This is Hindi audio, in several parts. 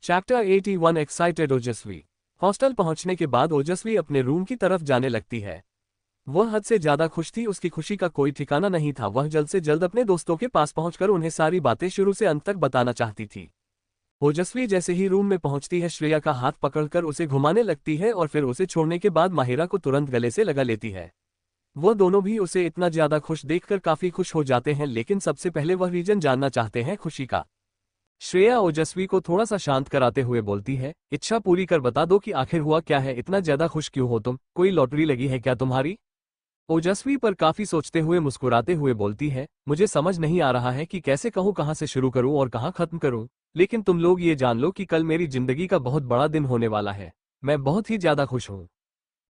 चैप्टर 81 एक्साइटेड ओजस्वी। हॉस्टल पहुंचने के बाद ओजस्वी अपने रूम की तरफ जाने लगती है। वह हद से ज्यादा खुश थी, उसकी खुशी का कोई ठिकाना नहीं था। वह जल्द से जल्द अपने दोस्तों के पास पहुंचकर उन्हें सारी बातें शुरू से अंत तक बताना चाहती थी। ओजस्वी जैसे ही रूम में पहुंचती है, श्रेया का हाथ पकड़कर उसे घुमाने लगती है और फिर उसे छोड़ने के बाद माहिरा को तुरंत गले से लगा लेती है। वो दोनों भी उसे इतना ज्यादा खुश देखकर काफी खुश हो जाते हैं, लेकिन सबसे पहले वह रीजन जानना चाहते हैं खुशी का। श्रेया ओजस्वी को थोड़ा सा शांत कराते हुए बोलती है, इच्छा पूरी कर बता दो कि आखिर हुआ क्या है, इतना ज्यादा खुश क्यों हो तुम, कोई लॉटरी लगी है क्या तुम्हारी? ओजस्वी पर काफी सोचते हुए मुस्कुराते हुए बोलती है, मुझे समझ नहीं आ रहा है कि कैसे कहूँ, कहाँ से शुरू करूँ और कहाँ खत्म करूँ, लेकिन तुम लोग ये जान लो कि कल मेरी जिंदगी का बहुत बड़ा दिन होने वाला है। मैं बहुत ही ज्यादा खुश हूँ।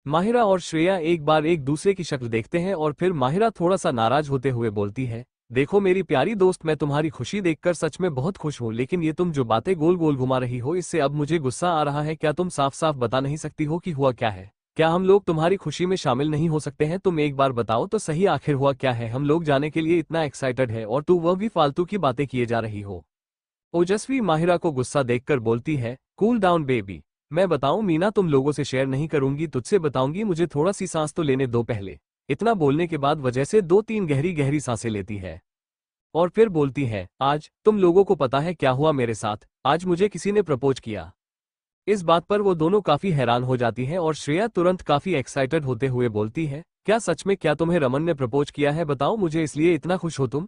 माहिरा और श्रेया एक बार एक दूसरे की शक्ल देखते हैं और फिर माहिरा थोड़ा सा नाराज होते हुए बोलती है, देखो मेरी प्यारी दोस्त, मैं तुम्हारी खुशी देखकर सच में बहुत खुश हूँ, लेकिन ये तुम जो बातें गोल गोल घुमा रही हो, इससे अब मुझे गुस्सा आ रहा है। क्या तुम साफ साफ बता नहीं सकती हो कि हुआ क्या है? क्या हम लोग तुम्हारी खुशी में शामिल नहीं हो सकते हैं? तुम एक बार बताओ तो सही, आखिर हुआ क्या है? हम लोग जाने के लिए इतना एक्साइटेड है और तू वह भी फालतू की बातें किए जा रही हो। ओजस्वी माहिरा को गुस्सा देखकर बोलती है, कूल डाउन बेबी। मैं बताऊं मीना, तुम लोगों से शेयर नहीं करूंगी, तुझसे बताऊंगी, मुझे थोड़ा सी सांस तो लेने दो पहले। इतना बोलने के बाद वजह से 2-3 गहरी गहरी सांसें लेती है और फिर बोलती है, आज तुम लोगों को पता है क्या हुआ मेरे साथ? आज मुझे किसी ने प्रपोज किया। इस बात पर वो दोनों काफी हैरान हो जाती हैं और श्रेया तुरंत काफी एक्साइटेड होते हुए बोलती है, क्या सच में? क्या तुम्हें रमन ने प्रपोज किया है? बताओ मुझे, इसलिए इतना खुश हो तुम?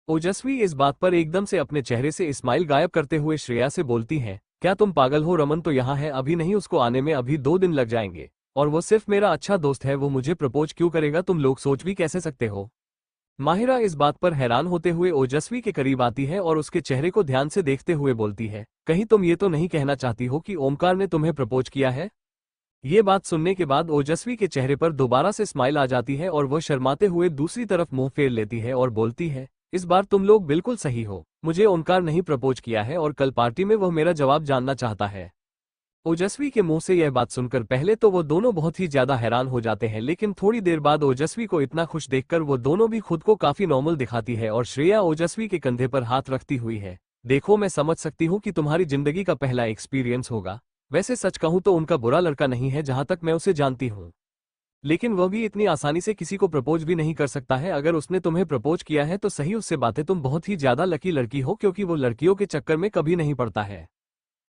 ओजस्वी इस बात पर एकदम से अपने चेहरे से स्माइल गायब करते हुए श्रेया से बोलती है, क्या तुम पागल हो? रमन तो यहाँ है, अभी नहीं, उसको आने में अभी 2 दिन लग जाएंगे और वो सिर्फ मेरा अच्छा दोस्त है, वो मुझे प्रपोज क्यों करेगा? तुम लोग सोच भी कैसे सकते हो? माहिरा इस बात पर हैरान होते हुए ओजस्वी के करीब आती है और उसके चेहरे को ध्यान से देखते हुए बोलती है, कहीं तुम ये तो नहीं कहना चाहती हो कि ओमकार ने तुम्हें प्रपोज किया है? ये बात सुनने के बाद ओजस्वी के चेहरे पर दोबारा से स्माइल आ जाती है और वह शर्माते हुए दूसरी तरफ मुंह फेर लेती है और बोलती है, इस बार तुम लोग बिल्कुल सही हो, मुझे ओमकार नहीं प्रपोज किया है और कल पार्टी में वह मेरा जवाब जानना चाहता है। ओजस्वी के मुंह से यह बात सुनकर पहले तो वो दोनों बहुत ही ज्यादा हैरान हो जाते हैं, लेकिन थोड़ी देर बाद ओजस्वी को इतना खुश देखकर वो दोनों भी खुद को काफी नॉर्मल दिखाती है और श्रेया ओजस्वी के कंधे पर हाथ रखती हुई है, देखो मैं समझ सकती हूँ कि तुम्हारी जिंदगी का पहला एक्सपीरियंस होगा। वैसे सच कहूँ तो उनका बुरा लड़का नहीं है, जहां तक मैं उसे जानती हूँ, लेकिन वह भी इतनी आसानी से किसी को प्रपोज भी नहीं कर सकता है। अगर उसने तुम्हें प्रपोज किया है तो सही उससे बातें, तुम बहुत ही ज्यादा लकी लड़की हो, क्योंकि वो लड़कियों के चक्कर में कभी नहीं पड़ता है।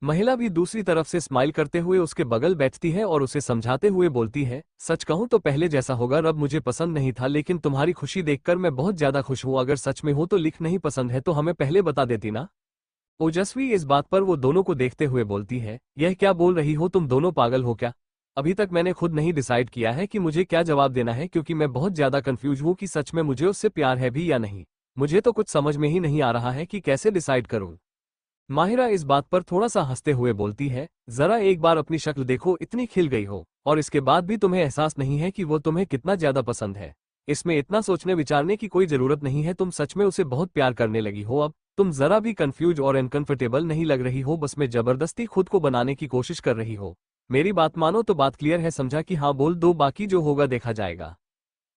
महिला भी दूसरी तरफ से स्माइल करते हुए उसके बगल बैठती है और उसे समझाते हुए बोलती है, सच कहूं तो पहले जैसा होगा रब मुझे पसंद नहीं था, लेकिन तुम्हारी खुशी देखकर मैं बहुत ज्यादा खुश हूं। अगर सच में हो तो लिख, नहीं पसंद है तो हमें पहले बता देती ना। ओजस्वी इस बात पर वो दोनों को देखते हुए बोलती है, यह क्या बोल रही हो तुम दोनों, पागल हो क्या? अभी तक मैंने खुद नहीं डिसाइड किया है कि मुझे क्या जवाब देना है, क्योंकि मैं बहुत ज्यादा कंफ्यूज हूं कि सच में मुझे उससे प्यार है भी या नहीं। मुझे तो कुछ समझ में ही नहीं आ रहा है कि कैसे डिसाइड करूं। माहिरा इस बात पर थोड़ा सा हंसते हुए बोलती है, जरा एक बार अपनी शक्ल देखो, इतनी खिल गई हो और इसके बाद भी तुम्हें एहसास नहीं है कि वो तुम्हें कितना ज्यादा पसंद है। इसमें इतना सोचने विचारने की कोई जरूरत नहीं है, तुम सच में उसे बहुत प्यार करने लगी हो। अब तुम जरा भी कंफ्यूज और अनकंफर्टेबल नहीं लग रही हो, बस में जबरदस्ती खुद को बनाने की कोशिश कर रही हो। मेरी बात मानो तो बात क्लियर है, समझा कि हाँ बोल दो, बाकी जो होगा देखा जाएगा।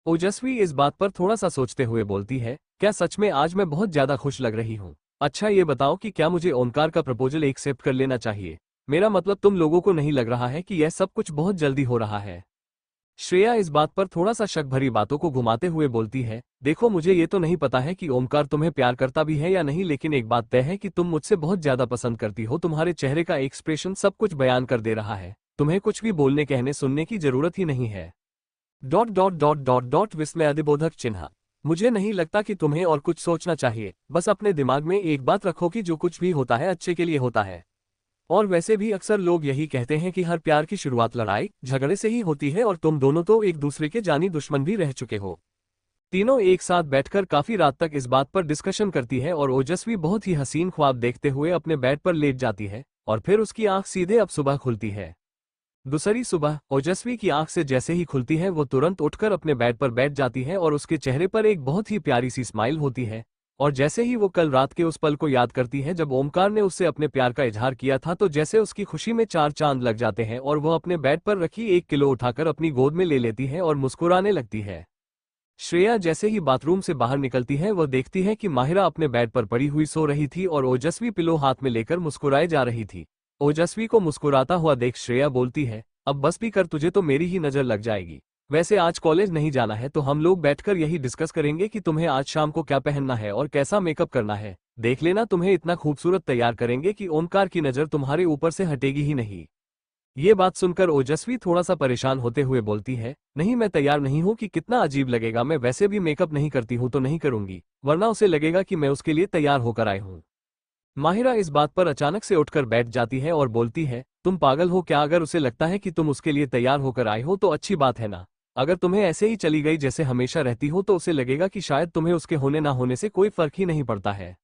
ओजस्वी इस बात पर थोड़ा सा सोचते हुए बोलती है, क्या सच में आज मैं बहुत ज्यादा खुश लग रही हूँ? अच्छा ये बताओ कि क्या मुझे ओमकार का प्रपोजल एक्सेप्ट कर लेना चाहिए? मेरा मतलब तुम लोगों को नहीं लग रहा है कि यह सब कुछ बहुत जल्दी हो रहा है? श्रेया इस बात पर थोड़ा सा शक भरी बातों को घुमाते हुए बोलती है, देखो मुझे ये तो नहीं पता है कि ओमकार तुम्हें प्यार करता भी है या नहीं, लेकिन एक बात तय है कि तुम मुझसे बहुत ज्यादा पसंद करती हो। तुम्हारे चेहरे का एक्सप्रेशन सब कुछ बयान कर दे रहा है, तुम्हें कुछ भी बोलने कहने सुनने की जरूरत ही नहीं है। Dot dot dot dot dot विस्मयादिबोधक चिन्ह। मुझे नहीं लगता कि तुम्हें और कुछ सोचना चाहिए, बस अपने दिमाग में एक बात रखो कि जो कुछ भी होता है अच्छे के लिए होता है। और वैसे भी अक्सर लोग यही कहते हैं कि हर प्यार की शुरुआत लड़ाई झगड़े से ही होती है, और तुम दोनों तो एक दूसरे के जानी दुश्मन भी रह चुके हो। तीनों एक साथ बैठकर काफी रात तक इस बात पर डिस्कशन करती है और ओजस्वी बहुत ही हसीन ख्वाब देखते हुए अपने बेड पर लेट जाती है और फिर उसकी आंख सीधे अब सुबह खुलती है। दूसरी सुबह ओजस्वी की आंख से जैसे ही खुलती है वो तुरंत उठकर अपने बेड पर बैठ जाती है और उसके चेहरे पर एक बहुत ही प्यारी सी स्माइल होती है। और जैसे ही वो कल रात के उस पल को याद करती है जब ओमकार ने उससे अपने प्यार का इजहार किया था, तो जैसे उसकी खुशी में 4 चांद लग जाते हैं और वो अपने बेड पर रखी 1 किलो उठाकर अपनी गोद में ले लेती है और मुस्कुराने लगती है। श्रेया जैसे ही बाथरूम से बाहर निकलती है वह देखती है कि माहिरा अपने बेड पर पड़ी हुई सो रही थी और ओजस्वी पिलो हाथ में लेकर मुस्कुराए जा रही थी। ओजस्वी को मुस्कुराता हुआ देख श्रेया बोलती है, अब बस भी कर, तुझे तो मेरी ही नजर लग जाएगी। वैसे आज कॉलेज नहीं जाना है तो हम लोग बैठकर यही डिस्कस करेंगे कि तुम्हें आज शाम को क्या पहनना है और कैसा मेकअप करना है। देख लेना, तुम्हें इतना खूबसूरत तैयार करेंगे कि ओमकार की नजर तुम्हारे ऊपर से हटेगी ही नहीं। ये बात सुनकर ओजस्वी थोड़ा सा परेशान होते हुए बोलती है, नहीं मैं तैयार नहीं हूँ कि कितना अजीब लगेगा, मैं वैसे भी मेकअप नहीं करती हूँ तो नहीं करूंगी, वरना उसे लगेगा कि मैं उसके लिए तैयार होकर आई हूँ। माहिरा इस बात पर अचानक से उठकर बैठ जाती है और बोलती है, तुम पागल हो क्या? अगर उसे लगता है कि तुम उसके लिए तैयार होकर आई हो तो अच्छी बात है ना। अगर तुम्हें ऐसे ही चली गई जैसे हमेशा रहती हो तो उसे लगेगा कि शायद तुम्हें उसके होने ना होने से कोई फर्क ही नहीं पड़ता है।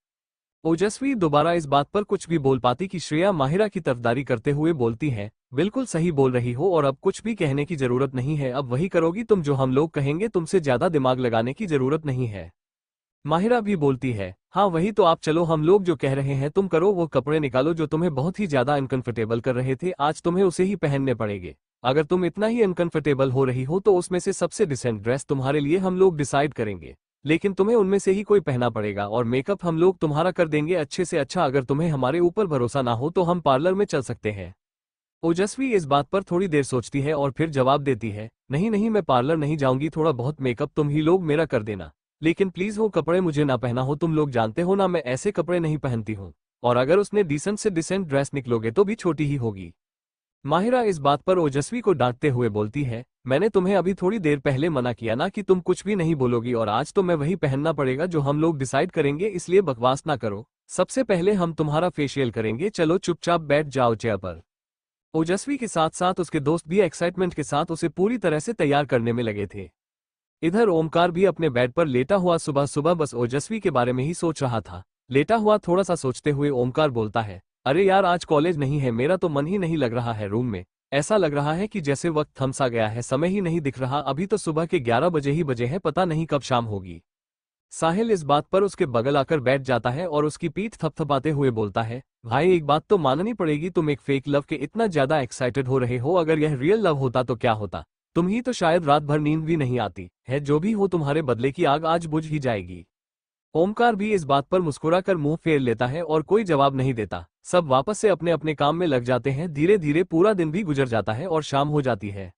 ओजस्वी दोबारा इस बात पर कुछ भी बोल पाती कि श्रेया माहिरा की तरफदारी करते हुए बोलती है, बिल्कुल सही बोल रही हो और अब कुछ भी कहने की जरूरत नहीं है, अब वही करोगी तुम जो हम लोग कहेंगे, तुमसे ज्यादा दिमाग लगाने की जरूरत नहीं है। माहिरा भी बोलती है, हाँ वही तो, आप चलो हम लोग जो कह रहे हैं तुम करो, वो कपड़े निकालो जो तुम्हें बहुत ही ज्यादा अनकंफर्टेबल कर रहे थे, आज तुम्हें उसे ही पहनने पड़ेंगे। अगर तुम इतना ही अनकंफर्टेबल हो रही हो तो उसमें से सबसे डिसेंट ड्रेस तुम्हारे लिए हम लोग डिसाइड करेंगे, लेकिन तुम्हें उनमें से ही कोई पहना पड़ेगा और मेकअप हम लोग तुम्हारा कर देंगे अच्छे से अच्छा। अगर तुम्हें हमारे ऊपर भरोसा ना हो तो हम पार्लर में चल सकते हैं। ओजस्वी इस बात पर थोड़ी देर सोचती है और फिर जवाब देती है, नहीं नहीं मैं पार्लर नहीं जाऊंगी, थोड़ा बहुत मेकअप तुम ही लोग मेरा कर देना, लेकिन प्लीज वो कपड़े मुझे ना पहना हो, तुम लोग जानते हो ना मैं ऐसे कपड़े नहीं पहनती हूँ, और अगर उसने डिसेंट से डिसेंट ड्रेस निकलोगे तो भी छोटी ही होगी। माहिरा इस बात पर ओजस्वी को डांटते हुए बोलती है, मैंने तुम्हें अभी थोड़ी देर पहले मना किया ना कि तुम कुछ भी नहीं बोलोगी, और आज तो मैं वही पहनना पड़ेगा जो हम लोग डिसाइड करेंगे, इसलिए बकवास ना करो। सबसे पहले हम तुम्हारा फेशियल करेंगे, चलो चुपचाप बैठ जाओ चेयर पर। ओजस्वी के साथ साथ उसके दोस्त भी एक्साइटमेंट के साथ उसे पूरी तरह से तैयार करने में लगे थे। इधर ओमकार भी अपने बेड पर लेटा हुआ सुबह सुबह बस ओजस्वी के बारे में ही सोच रहा था। लेटा हुआ थोड़ा सा सोचते हुए ओमकार बोलता है, अरे यार आज कॉलेज नहीं है, मेरा तो मन ही नहीं लग रहा है रूम में। ऐसा लग रहा है कि जैसे वक्त थम सा गया है, समय ही नहीं दिख रहा, अभी तो सुबह के 11 बजे ही बजे हैं, पता नहीं कब शाम होगी। साहिल इस बात पर उसके बगल आकर बैठ जाता है और उसकी पीठ थपथपाते हुए बोलता है, भाई एक बात तो माननी पड़ेगी, तुम एक फेक लव के इतना ज्यादा एक्साइटेड हो रहे हो, अगर यह रियल लव होता तो क्या होता? तुम ही तो शायद रात भर नींद भी नहीं आती है, जो भी हो तुम्हारे बदले की आग आज बुझ ही जाएगी। ओमकार भी इस बात पर मुस्कुराकर मुंह फेर लेता है और कोई जवाब नहीं देता। सब वापस से अपने अपने काम में लग जाते हैं। धीरे धीरे पूरा दिन भी गुजर जाता है और शाम हो जाती है।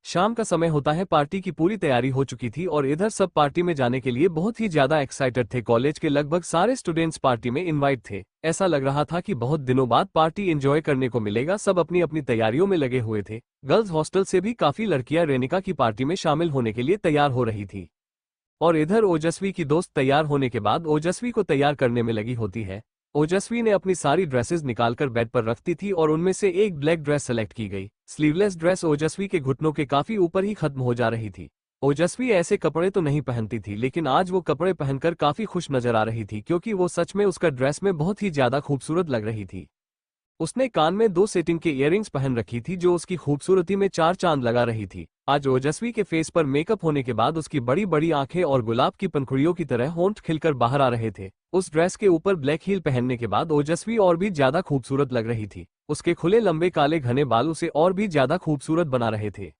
शाम का समय होता है, पार्टी की पूरी तैयारी हो चुकी थी और इधर सब पार्टी में जाने के लिए बहुत ही ज्यादा एक्साइटेड थे। कॉलेज के लगभग सारे स्टूडेंट्स पार्टी में इनवाइट थे। ऐसा लग रहा था कि बहुत दिनों बाद पार्टी एंजॉय करने को मिलेगा। सब अपनी अपनी तैयारियों में लगे हुए थे। गर्ल्स हॉस्टल से भी काफी लड़कियां रेनिका की पार्टी में शामिल होने के लिए तैयार हो रही थी और इधर ओजस्वी की दोस्त तैयार होने के बाद ओजस्वी को तैयार करने में लगी होती है। ओजस्वी ने अपनी सारी ड्रेसेस निकालकर बेड पर रखती थी और उनमें से एक ब्लैक ड्रेस सेलेक्ट की गई। स्लीवलेस ड्रेस ओजस्वी के घुटनों के काफी ऊपर ही खत्म हो जा रही थी। ओजस्वी ऐसे कपड़े तो नहीं पहनती थी, लेकिन आज वो कपड़े पहनकर काफी खुश नजर आ रही थी क्योंकि वो सच में उसका ड्रेस में बहुत ही ज्यादा खूबसूरत लग रही थी। उसने कान में 2 सेटिंग के इयररिंग्स पहन रखी थी जो उसकी खूबसूरती में 4 चांद लगा रही थी। आज ओजस्वी के फेस पर मेकअप होने के बाद उसकी बड़ी बड़ी आंखें और गुलाब की पंखुड़ियों की तरह होंठ खिलकर बाहर आ रहे थे। उस ड्रेस के ऊपर ब्लैक हील पहनने के बाद ओजस्वी और भी ज्यादा खूबसूरत लग रही थी। उसके खुले लंबे काले घने बाल उसे और भी ज्यादा खूबसूरत बना रहे थे।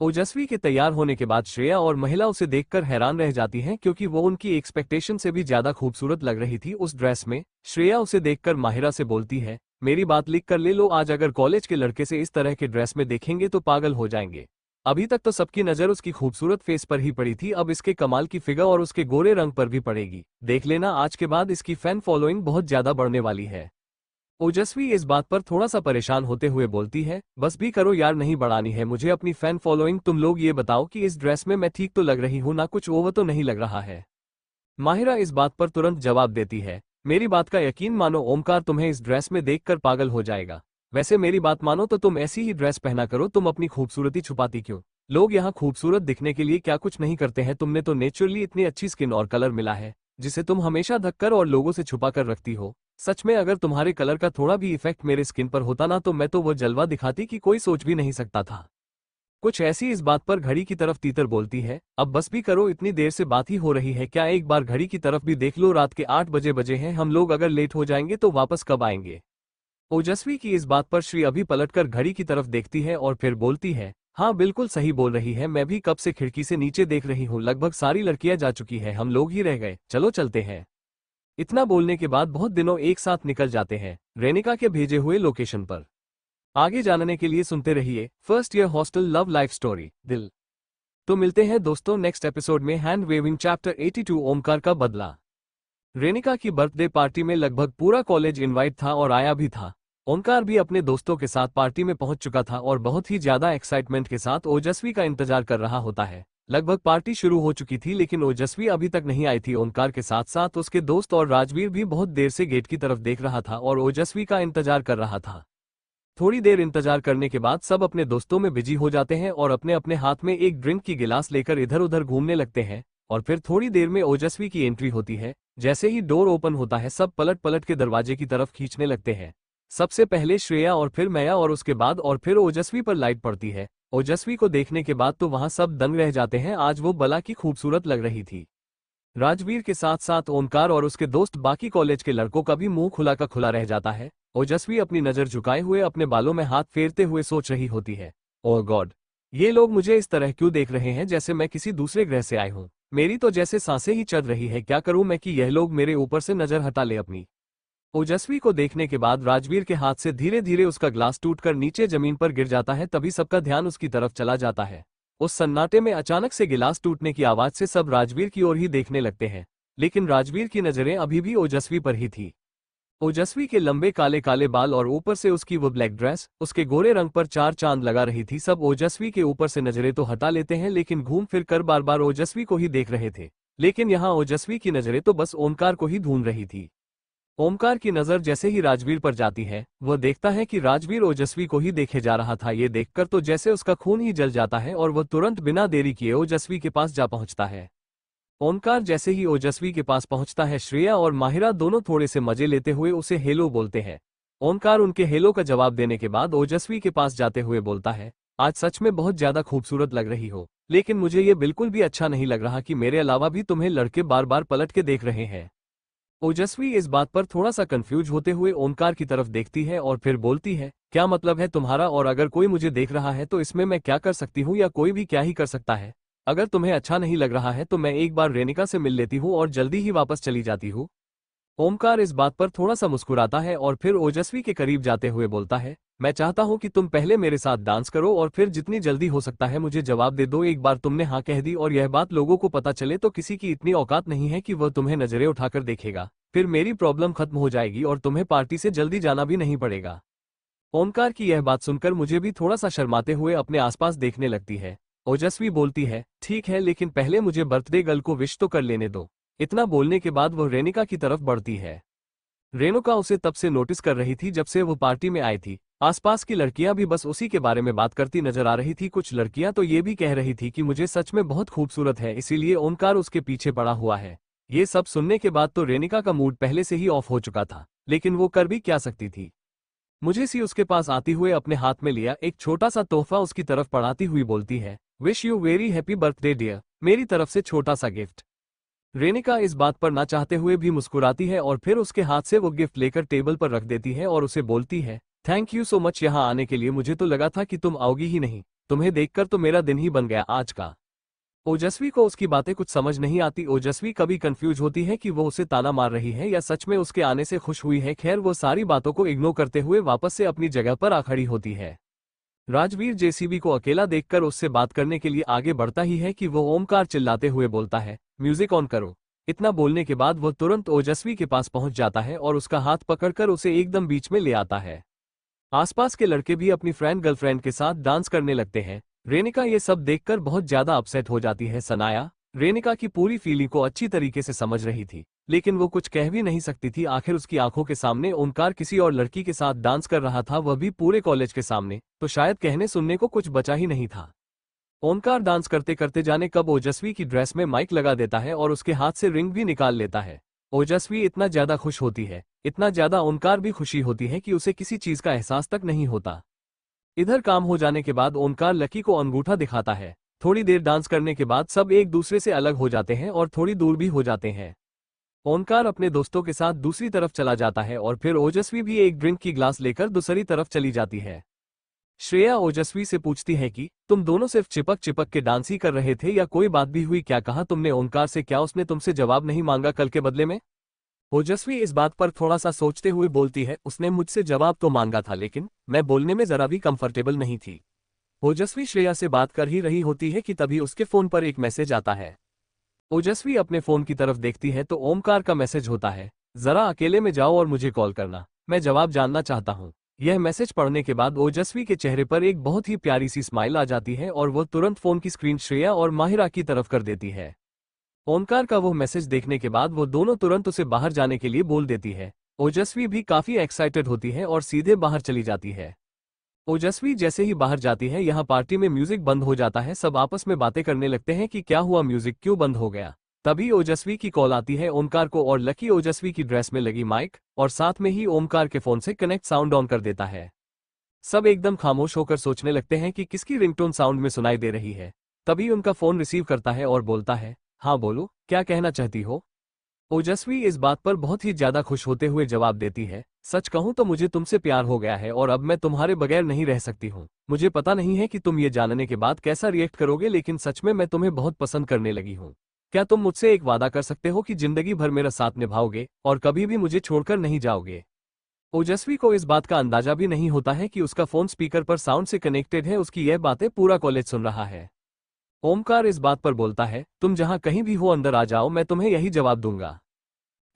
ओजस्वी के तैयार होने के बाद श्रेया और महिला उसे देखकर हैरान रह जाती हैं क्योंकि वो उनकी एक्सपेक्टेशन से भी ज्यादा खूबसूरत लग रही थी उस ड्रेस में। श्रेया उसे देखकर माहिरा से बोलती है, मेरी बात लिख कर ले लो, आज अगर कॉलेज के लड़के से इस तरह के ड्रेस में देखेंगे तो पागल हो जाएंगे। अभी तक तो सबकी नजर उसकी खूबसूरत फेस पर ही पड़ी थी, अब इसके कमाल की फिगर और उसके गोरे रंग पर भी पड़ेगी। देख लेना, आज के बाद इसकी फैन फॉलोइंग बहुत ज्यादा बढ़ने वाली है। ओजस्वी इस बात पर थोड़ा सा परेशान होते हुए बोलती है, बस भी करो यार, नहीं बढ़ानी है मुझे अपनी फैन फॉलोइंग। तुम लोग ये बताओ कि इस ड्रेस में मैं ठीक तो लग रही हूं ना, कुछ ओवर तो नहीं लग रहा है? माहिरा इस बात पर तुरंत जवाब देती है, मेरी बात का यकीन मानो ओमकार तुम्हें इस ड्रेस में देखकर पागल हो जाएगा। वैसे मेरी बात मानो तो तुम ऐसी ही ड्रेस पहना करो, तुम अपनी खूबसूरती छुपाती क्यों? लोग यहाँ खूबसूरत दिखने के लिए क्या कुछ नहीं करते हैं, तुमने तो नेचुरली इतनी अच्छी स्किन और कलर मिला है जिसे तुम हमेशा ढककर और लोगों से छुपा कर रखती हो। सच में अगर तुम्हारे कलर का थोड़ा भी इफेक्ट मेरे स्किन पर होता ना तो मैं तो वो जलवा दिखाती कि कोई सोच भी नहीं सकता था। कुछ ऐसी इस बात पर घड़ी की तरफ तीतर बोलती है, अब बस भी करो, इतनी देर से बात ही हो रही है क्या, एक बार घड़ी की तरफ भी देख लो, रात के 8 बजे हैं, हम लोग अगर लेट हो जाएंगे तो वापस कब आएंगे? ओजस्वी की इस बात पर श्री अभी पलटकर घड़ी की तरफ देखती है और फिर बोलती है, हाँ बिल्कुल सही बोल रही है, मैं भी कब से खिड़की से नीचे देख रही हूँ, लगभग सारी लड़कियां जा चुकी है, हम लोग ही रह गए, चलो चलते हैं। इतना बोलने के बाद बहुत दिनों एक साथ निकल जाते हैं रेनिका के भेजे हुए लोकेशन पर। आगे जानने के लिए सुनते रहिए first year hostel love life story दिल। तो मिलते हैं दोस्तों नेक्स्ट एपिसोड में। हैंड वेविंग चैप्टर 82 ओमकार का बदला। रेनिका की बर्थडे पार्टी में लगभग पूरा कॉलेज इनवाइट था और आया भी था। ओमकार भी अपने दोस्तों के साथ पार्टी में पहुंच चुका था और बहुत ही ज्यादा एक्साइटमेंट के साथ ओजस्वी का इंतजार कर रहा होता है। लगभग पार्टी शुरू हो चुकी थी लेकिन ओजस्वी अभी तक नहीं आई थी। ओमकार के साथ साथ उसके दोस्त और राजवीर भी बहुत देर से गेट की तरफ देख रहा था और ओजस्वी का इंतजार कर रहा था। थोड़ी देर इंतजार करने के बाद सब अपने दोस्तों में बिजी हो जाते हैं और अपने अपने हाथ में एक ड्रिंक की गिलास लेकर इधर उधर घूमने लगते हैं। और फिर थोड़ी देर में ओजस्वी की एंट्री होती है। जैसे ही डोर ओपन होता है सब पलट पलट के दरवाजे की तरफ खींचने लगते हैं। सबसे पहले श्रेया और फिर मैया और उसके बाद और फिर ओजस्वी पर लाइट पड़ती है। ओजस्वी को देखने के बाद तो वहां सब दंग रह जाते हैं, आज वो बला की खूबसूरत लग रही थी। राजवीर के साथ साथ ओमकार और उसके दोस्त बाकी कॉलेज के लड़कों का भी मुंह खुला का खुला रह जाता है। ओजस्वी अपनी नजर झुकाए हुए अपने बालों में हाथ फेरते हुए सोच रही होती है, ओह गॉड, ये लोग मुझे इस तरह क्यों देख रहे हैं जैसे मैं किसी दूसरे ग्रह से आई हूं। मेरी तो जैसे सांसें ही चढ़ रही है, क्या करूं मैं कि यह लोग मेरे ऊपर से नजर हटा ले अपनी। ओजस्वी को देखने के बाद राजवीर के हाथ से धीरे धीरे उसका ग्लास टूटकर नीचे जमीन पर गिर जाता है। तभी सबका ध्यान उसकी तरफ चला जाता है। उस सन्नाटे में अचानक से गिलास टूटने की आवाज से सब राजवीर की ओर ही देखने लगते हैं, लेकिन राजवीर की नजरें अभी भी ओजस्वी पर ही थी। ओजस्वी के लंबे काले काले बाल और ऊपर से उसकी वो ब्लैक ड्रेस उसके गोरे रंग पर चार चांद लगा रही थी। सब ओजस्वी के ऊपर से नजरें तो हटा लेते हैं लेकिन घूम फिर कर बार बार ओजस्वी को ही देख रहे थे। लेकिन यहाँ ओजस्वी की नजरें तो बस ओमकार को ही ढूंढ रही थी। ओमकार की नजर जैसे ही राजवीर पर जाती है वह देखता है कि राजवीर ओजस्वी को ही देखे जा रहा था। ये देखकर तो जैसे उसका खून ही जल जाता है और वह तुरंत बिना देरी किए ओजस्वी के पास जा पहुंचता है। ओमकार जैसे ही ओजस्वी के पास पहुंचता है श्रेया और माहिरा दोनों थोड़े से मजे लेते हुए उसे हेलो बोलते हैं। ओमकार उनके हेलो का जवाब देने के बाद ओजस्वी के पास जाते हुए बोलता है, आज सच में बहुत ज्यादा खूबसूरत लग रही हो, लेकिन मुझे ये बिल्कुल भी अच्छा नहीं लग रहा कि मेरे अलावा भी तुम्हें लड़के बार बार पलट के देख रहे हैं। ओजस्वी इस बात पर थोड़ा सा कंफ्यूज होते हुए ओमकार की तरफ देखती है और फिर बोलती है, क्या मतलब है तुम्हारा, और अगर कोई मुझे देख रहा है तो इसमें मैं क्या कर सकती हूँ या कोई भी क्या ही कर सकता है। अगर तुम्हें अच्छा नहीं लग रहा है तो मैं एक बार रेनिका से मिल लेती हूँ और जल्दी ही वापस चली जाती हूँ। ओमकार इस बात पर थोड़ा सा मुस्कुराता है और फिर ओजस्वी के करीब जाते हुए बोलता है, मैं चाहता हूँ कि तुम पहले मेरे साथ डांस करो और फिर जितनी जल्दी हो सकता है मुझे जवाब दे दो। एक बार तुमने हाँ कह दी और यह बात लोगों को पता चले तो किसी की इतनी औकात नहीं है कि वह तुम्हें नजरें उठाकर देखेगा। फिर मेरी प्रॉब्लम खत्म हो जाएगी और तुम्हें पार्टी से जल्दी जाना भी नहीं पड़ेगा। ओमकार की यह बात सुनकर मुझे भी थोड़ा सा शर्माते हुए अपने आसपास देखने लगती है। ओजस्वी बोलती है, ठीक है लेकिन पहले मुझे बर्थडे गर्ल को विश तो कर लेने दो। इतना बोलने के बाद वह रेनिका की तरफ बढ़ती है। रेणुका उसे तब से नोटिस कर रही थी जब से वो पार्टी में आई थी। आसपास की लड़कियां भी बस उसी के बारे में बात करती नजर आ रही थी। कुछ लड़कियां तो ये भी कह रही थी कि मुझे सच में बहुत खूबसूरत है, इसीलिए ओमकार उसके पीछे पड़ा हुआ है। ये सब सुनने के बाद तो रेनिका का मूड पहले से ही ऑफ हो चुका था, लेकिन वो कर भी क्या सकती थी। मुझे सी उसके पास आती हुए अपने हाथ में लिया एक छोटा सा तोहफा उसकी तरफ बढ़ाती हुई बोलती है, wish you very happy birthday dear, मेरी तरफ से छोटा सा गिफ्ट। रेनिका इस बात पर ना चाहते हुए भी मुस्कुराती है और फिर उसके हाथ से वो गिफ्ट लेकर टेबल पर रख देती है और उसे बोलती है, थैंक यू सो मच यहाँ आने के लिए, मुझे तो लगा था कि तुम आओगी ही नहीं, तुम्हें देखकर तो मेरा दिन ही बन गया आज का। ओजस्वी को उसकी बातें कुछ समझ नहीं आती। ओजस्वी कभी कंफ्यूज होती है कि वो उसे ताना मार रही है या सच में उसके आने से खुश हुई है। खैर वो सारी बातों को इग्नोर करते हुए वापस से अपनी जगह पर आ खड़ी होती है। राजवीर जेसीबी को अकेला देखकर उससे बात करने के लिए आगे बढ़ता ही है कि वो ओमकार चिल्लाते हुए बोलता है, म्यूजिक ऑन करो। इतना बोलने के बाद वह तुरंत ओजस्वी के पास पहुंच जाता है और उसका हाथ पकड़कर उसे एकदम बीच में ले आता है। आसपास के लड़के भी अपनी फ्रेंड गर्लफ्रेंड के साथ डांस करने लगते हैं। रेनिका ये सब देखकर बहुत ज्यादा अपसेट हो जाती है। सनाया रेनिका की पूरी फीलिंग को अच्छी तरीके से समझ रही थी, लेकिन वो कुछ कह भी नहीं सकती थी। आखिर उसकी आंखों के सामने ओमकार किसी और लड़की के साथ डांस कर रहा था, वह भी पूरे कॉलेज के सामने, तो शायद कहने सुनने को कुछ बचा ही नहीं था। ओमकार डांस करते करते जाने कब ओजस्वी की ड्रेस में माइक लगा देता है और उसके हाथ से रिंग भी निकाल लेता है। ओजस्वी इतना ज्यादा खुश होती है, इतना ज्यादा ओमकार भी खुशी होती है कि उसे किसी चीज का एहसास तक नहीं होता। इधर काम हो जाने के बाद ओमकार लकी को अंगूठा दिखाता है। थोड़ी देर डांस करने के बाद सब एक दूसरे से अलग हो जाते हैं और थोड़ी दूर भी हो जाते हैं। ओमकार अपने दोस्तों के साथ दूसरी तरफ चला जाता है और फिर ओजस्वी भी एक ड्रिंक की ग्लास लेकर दूसरी तरफ चली जाती है। श्रेया ओजस्वी से पूछती है कि तुम दोनों सिर्फ चिपक चिपक के डांस ही कर रहे थे या कोई बात भी हुई? क्या कहा तुमने ओमकार से? क्या उसने तुमसे जवाब नहीं मांगा कल के बदले में? ओजस्वी इस बात पर थोड़ा सा सोचते हुए बोलती है, उसने मुझसे जवाब तो मांगा था लेकिन मैं बोलने में जरा भी कंफर्टेबल नहीं थी। ओजस्वी श्रेया से बात कर ही रही होती है कि तभी उसके फोन पर एक मैसेज आता है। ओजस्वी अपने फोन की तरफ देखती है तो ओमकार का मैसेज होता है, जरा अकेले में जाओ और मुझे कॉल करना, मैं जवाब जानना चाहता हूँ। यह मैसेज पढ़ने के बाद ओजस्वी के चेहरे पर एक बहुत ही प्यारी सी स्माइल आ जाती है और वह तुरंत फोन की स्क्रीन श्रेया और माहिरा की तरफ कर देती है। ओमकार का वो मैसेज देखने के बाद वो दोनों तुरंत उसे बाहर जाने के लिए बोल देती है। ओजस्वी भी काफी एक्साइटेड होती है और सीधे बाहर चली जाती है। ओजस्वी जैसे ही बाहर जाती है यहाँ पार्टी में म्यूजिक बंद हो जाता है। सब आपस में बातें करने लगते हैं कि क्या हुआ, म्यूजिक क्यों बंद हो गया। तभी ओजस्वी की कॉल आती है ओमकार को और लकी ओजस्वी की ड्रेस में लगी माइक और साथ में ही ओमकार के फोन से कनेक्ट साउंड ऑन कर देता है। सब एकदम खामोश होकर सोचने लगते हैं कि किसकी रिंगटोन साउंड में सुनाई दे रही है। तभी उनका फोन रिसीव करता है और बोलता है, हाँ बोलो, क्या कहना चाहती हो? ओजस्वी इस बात पर बहुत ही ज्यादा खुश होते हुए जवाब देती है, सच कहूं तो मुझे तुमसे प्यार हो गया है और अब मैं तुम्हारे बगैर नहीं रह सकती हूँ। मुझे पता नहीं है कि तुम ये जानने के बाद कैसा रिएक्ट करोगे लेकिन सच में मैं तुम्हें बहुत पसंद करने लगी हूँ। क्या तुम मुझसे एक वादा कर सकते हो कि जिंदगी भर मेरा साथ निभाओगे और कभी भी मुझे छोड़कर नहीं जाओगे? ओजस्वी को इस बात का अंदाजा भी नहीं होता है कि उसका फोन स्पीकर पर साउंड से कनेक्टेड है। उसकी यह बातें पूरा कॉलेज सुन रहा है। ओमकार इस बात पर बोलता है, तुम जहां कहीं भी हो अंदर आ जाओ, मैं तुम्हें यही जवाब दूंगा।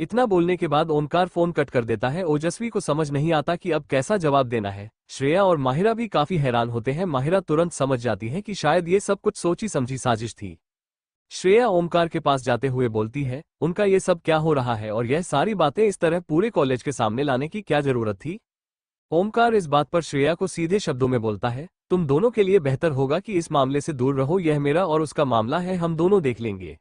इतना बोलने के बाद ओमकार फोन कट कर देता है। ओजस्वी को समझ नहीं आता कि अब कैसा जवाब देना है। श्रेया और माहिरा भी काफी हैरान होते हैं। माहिरा तुरंत समझ जाती है कि शायद ये सब कुछ सोची समझी साजिश थी। श्रेया ओमकार के पास जाते हुए बोलती है, उनका ये सब क्या हो रहा है और यह सारी बातें इस तरह पूरे कॉलेज के सामने लाने की क्या जरूरत थी? ओमकार इस बात पर श्रेया को सीधे शब्दों में बोलता है, तुम दोनों के लिए बेहतर होगा कि इस मामले से दूर रहो। यह मेरा और उसका मामला है, हम दोनों देख लेंगे।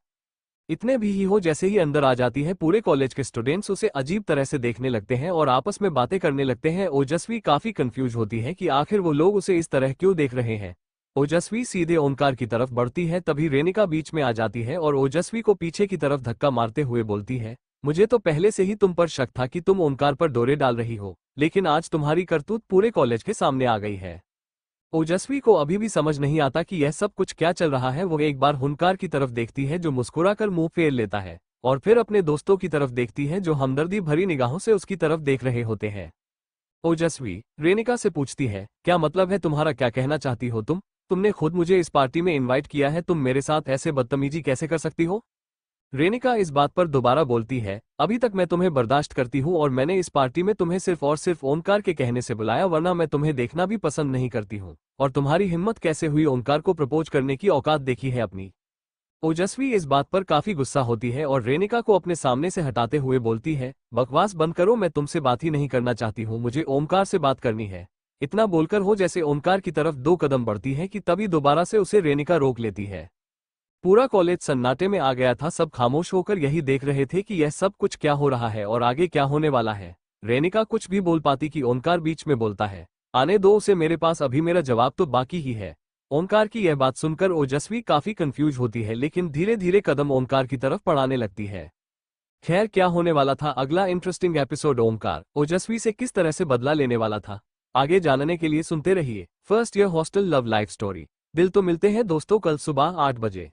इतने भी ही हो जैसे ही अंदर आ जाती है पूरे कॉलेज के स्टूडेंट्स उसे अजीब तरह से देखने लगते हैं और आपस में बातें करने लगते हैं। ओजस्वी काफी कंफ्यूज होती है कि आखिर वो लोग उसे इस तरह क्यों देख रहे हैं। ओजस्वी सीधे ओमकार की तरफ बढ़ती है तभी रेनिका बीच में आ जाती है और ओजस्वी को पीछे की तरफ धक्का मारते हुए बोलती है, मुझे तो पहले से ही तुम पर शक था कि तुम ओमकार पर डोरे डाल रही हो, लेकिन आज तुम्हारी करतूत पूरे कॉलेज के सामने आ गई है। ओजस्वी को अभी भी समझ नहीं आता कि यह सब कुछ क्या चल रहा है। वो एक बार ओमकार की तरफ देखती है जो मुस्कुराकर मुंह फेर लेता है और फिर अपने दोस्तों की तरफ देखती है जो हमदर्दी भरी निगाहों से उसकी तरफ देख रहे होते हैं। ओजस्वी रेनिका से पूछती है, क्या मतलब है तुम्हारा, क्या कहना चाहती हो तुमने खुद मुझे इस पार्टी में इनवाइट किया है, तुम मेरे साथ ऐसे बदतमीजी कैसे कर सकती हो? रेनिका इस बात पर दोबारा बोलती है, अभी तक मैं तुम्हें बर्दाश्त करती हूँ और मैंने इस पार्टी में तुम्हें सिर्फ और सिर्फ ओमकार के कहने से बुलाया, वरना मैं तुम्हें देखना भी पसंद नहीं करती हूँ। और तुम्हारी हिम्मत कैसे हुई ओमकार को प्रपोज करने की औकात देखी है अपनी? ओजस्वी इस बात पर काफी गुस्सा होती है और रेनिका को अपने सामने से हटाते हुए बोलती है, बकवास बंद करो, मैं तुमसे बात ही नहीं करना चाहती हूँ, मुझे ओमकार से बात करनी है। इतना बोलकर हो जैसे ओमकार की तरफ 2 कदम बढ़ती है कि तभी दोबारा से उसे रेनिका रोक लेती है। पूरा कॉलेज सन्नाटे में आ गया था। सब खामोश होकर यही देख रहे थे कि यह सब कुछ क्या हो रहा है और आगे क्या होने वाला है। रेनिका कुछ भी बोल पाती कि ओमकार बीच में बोलता है, आने दो उसे मेरे पास, अभी मेरा जवाब तो बाकी ही है। ओमकार की यह बात सुनकर ओजस्वी काफी कंफ्यूज होती है लेकिन धीरे धीरे कदम ओमकार की तरफ बढ़ाने लगती है। खैर क्या होने वाला था अगला इंटरेस्टिंग एपिसोड, ओमकार ओजस्वी से किस तरह से बदला लेने वाला था, आगे जानने के लिए सुनते रहिए first year hostel love life story. दिल तो मिलते हैं दोस्तों कल सुबह 8 बजे।